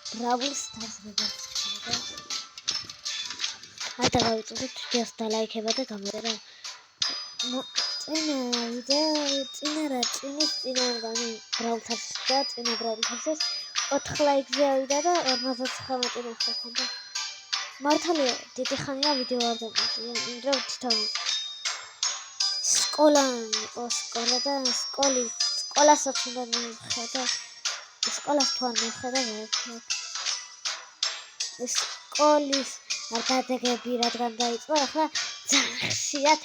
Brawl Stars არ დავიწყოთ ვიდეოს და ლაიქება და გამოდერა. წინარგანი Brawl Stars და წინა Brawl Stars 4 ლაიქზე ავიდა და 59 ნახე ქონდა. მართალია დიდი ხანია ვიდეო არ დამყარია, იმიტომ რომ თვითონ სკოლა და სკოლასაც უნდა მივხედა. სკოლას თუ არ მივხედა სკოლის არ დადეგები რადგან დაიწყო, ახლა ძალიან ხშირად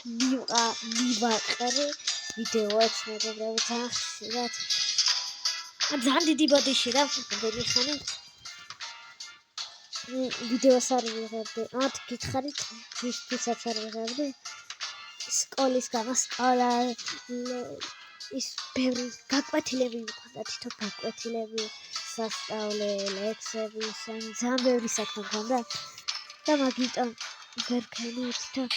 მივაყრე ვიდეოებს მეგობრებო, ძალიან ხშირად. ძალიან დიდი ბოდიში რა ვიდეო ხანი ვიდეოს არ ვიღებდი. მათ გითხარით ვისთვისაც არ ვიღებდი. სკოლის გამო სკოლა ის ბევრი გაკვეთილები მქონდა, თვითონ გაკვეთილები, სასწავლე, ლექსები, ძალიან ბევრი საქმე მქონდა და მაგიტომ ვერ ვქენი თვითონ.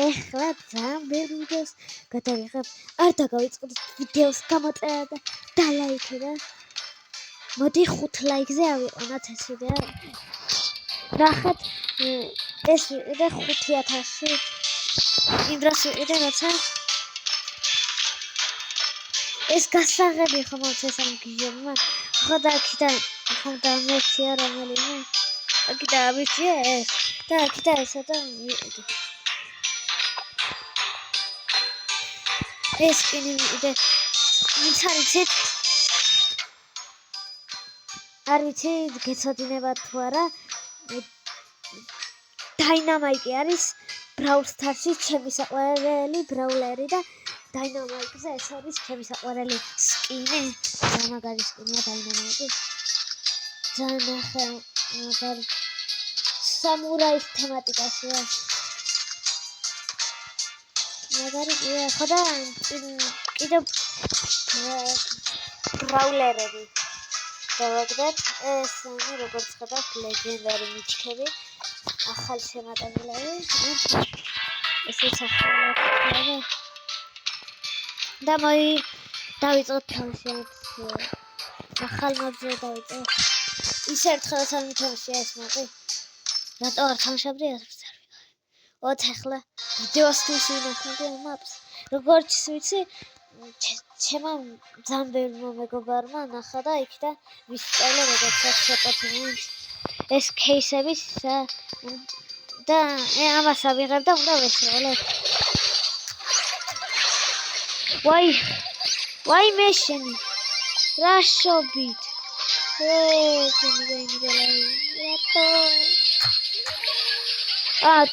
ეხლა ძალიან ბევრი ვიდეოს გადავიღებ. არ დაგავიწყოთ ვიდეოს გამოწერა და ლაიქება. მოდი 5 ლაიქზე ავიყვანოთ ეს ვიდეო. ნახეთ ეს ვიყიდე 5000-ში. იმ დროს ვიყიდე როცა ეს გასაღები ხომ ეს ამ გიჟებმა ხო და აქიდან ხომ დამეცია რომელიმე აქიდა ამიცია ეს და აქიდა ესა და ვიყიდე ეს კიდე ვიყიდე ვინც არ ვიცი გეცოდინებათ თუ არა დაინამაიკი არის Brawl Stars-ში ჩემი საყვარელი ბრაულერი და დაინამაიკზე ეს არის ჩემი საყვარელი სკინი. ძალიან მაგარი სკინია დაინამაიკი. ძალიან მაგარი სამურაის თემატიკაშია. მაგარი ხო და კიდე ბრაულერები. დავაგდეთ ეს როგორც ხედავთ ლეგენდარი მიჩქები. ახალ შემატებულები ესეც ახალი და დავიწყოთ თამაშს ახალ მოდზე დავიწყოთ ის ერთხელ თამაშია ეს მოდი რატო არ თამაშობდი ოც ახლა ვიდეოს თუ ვინახავდი maps როგორც ვიცი ჩემო ძალიან ბევრი მეგობარმა ნახა და იქ და ვისწავლე როგორც შეპატიმო ეს кейსების და ამას ავიღებ და უნდა ვესროლებ. ვაი მეშენი რა შობით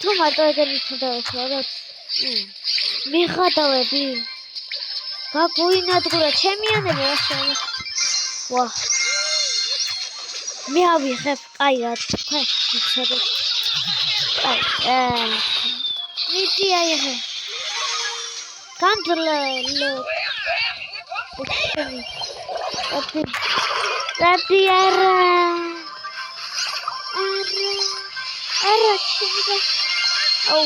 თუ მარტო ეგენი თუნდა ვესროლებ მიხატავები გაგვინადგურა ჩემიანები რა შენი მე ავიღებ კაირად თქვენ ვიცოდეთ მიდი აიღე განდლო რატი არა შეიძლება აუ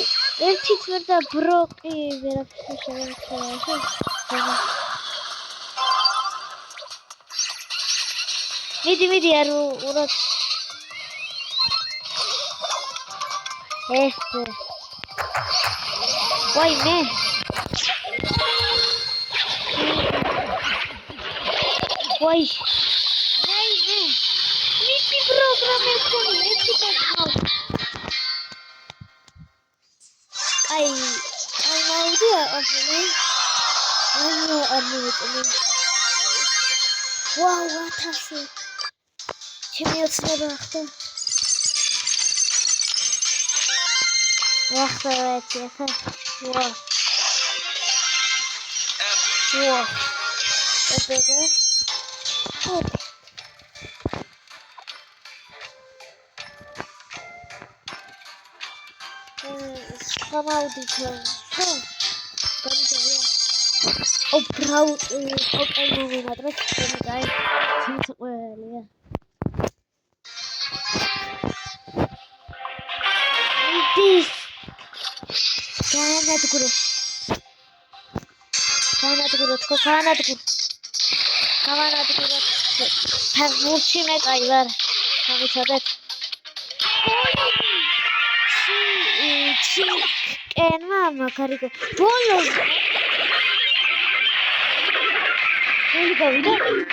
ერთი წვერდა ბროკი ვერაფერს შევეცვალე მიდი არ უროთ ეს ვაი მე მიდი პროგრამი ხონი ერთი კაცო აი მოვდი ახლა არ მოვიწევი ვაუ ათასი ჩემი ოცნება ახლა ახლა Brawl Pokemon adres guys. This Kana გამანადგუროთ ფეხბურთში მე კაი ვარ გამიცადეთ ჩიკენმა მაგარი ბოლოს გოლი გავიდა გოლი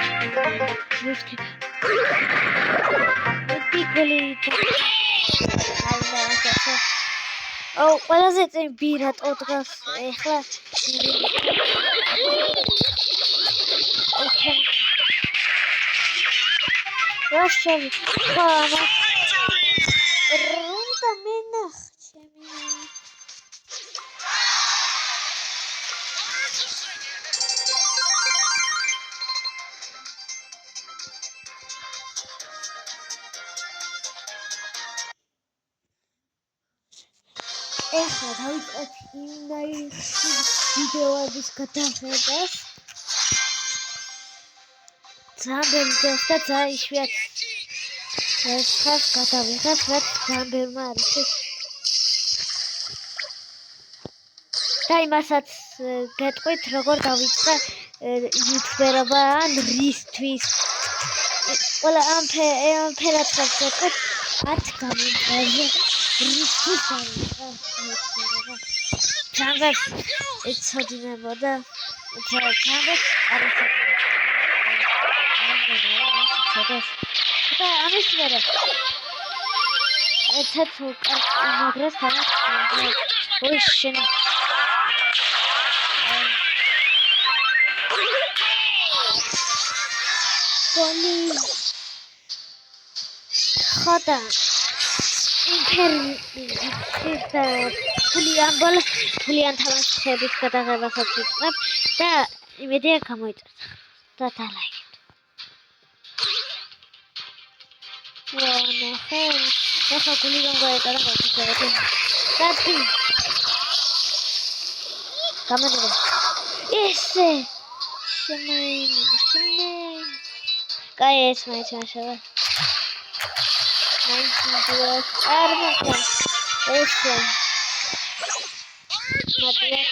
აუ ყველაზე წინ ბირატო დგას ეხლა რაშენ ხამა რუნდა მენახ ჩემი ეხლა დავიწყეთ იმნაირი ვიდეოების გადაღებას ძალიან ბევრს და ძალიან იშვიათ ერთხელ გადავიღებ რაც ძალიან ბევრმა არის და იმასაც გეტყვით როგორ დავიწყე იუთუბერობა ან რისთვის ყველა ამ ფერაცხებს გეტყვით 10 გამომწერზე რისთვის დავიწყე ძალიან ეცოდინებოდა ძალიან არ და ამის მერე ცეცხლ მაგრას თანაც ოი შენ გოლი ხოდა ინტერნეტი ფულიან თამაშების გადაღებასაც ვიწყებ და იმედია გამოიწევს და დალაიქეთ ნახე ეხლა გული რომ გაეტარა გავხსენე დათი გამოდე ესე შემე კაი ეს მაინცაშავა მაინცაშავა არმაკა ესე მატია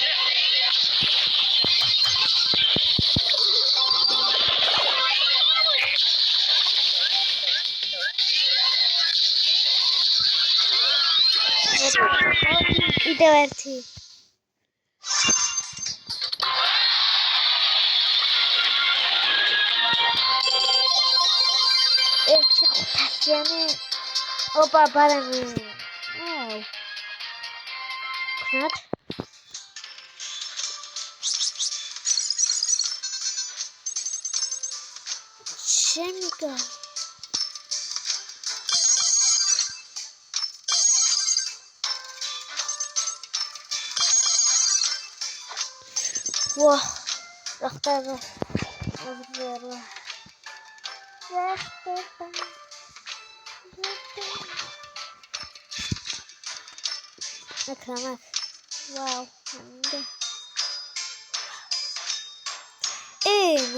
კიდევ ერთი ერთი ხუთასიანი ოპა ბარემი ქნათ შემიგა Wah, rachtaba. Rachtaba. Wow.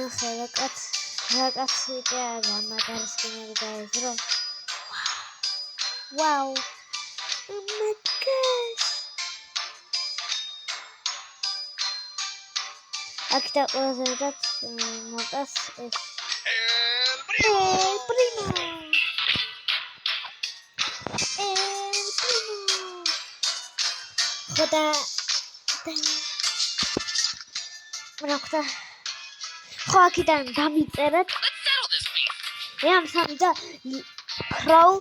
ნახე რაკაცი და მაგარი სკინები დაეზრო. Wow. Oh my gosh. Akita ყველაზე მეტად მოვტას ეს პრიმო ხოდა რა ხო აქედან დამიწერეთ მე ამ სამი და კროუ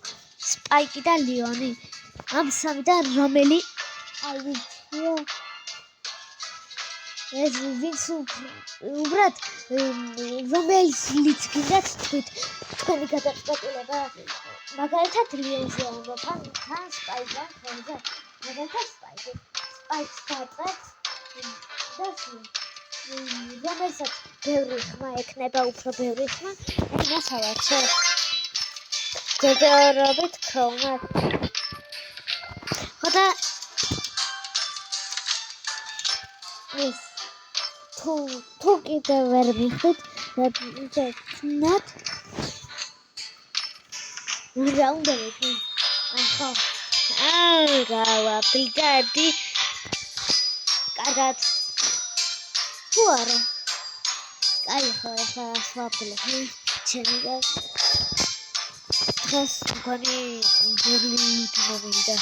სპაიკი და ლიონი ამ სამი და რომელი აი ვიციო ეს ვინც უბრალოდ რომელიც გინდათ თქვენი გადაწყვეტილება მაგალითად ლიონზე ამბობ ან სპაიკი ხოლმე მაგალითად სპაიკს დაწყეთ და რომელსაც ბევრი ხმა ექნება უფრო ბევრი ხმა იმას ავარჩევ ჯერჯერობით ქროუნა ხოდა ეს თუ კიდევ ვერ მიხდით ნათ რა უნდა ვიქნი ახლა გავაფრიკადი კარგად თუ არა აი ხო სვაფლები ჩემი და დღეს მგონი ბევრი ლუთი მომიდა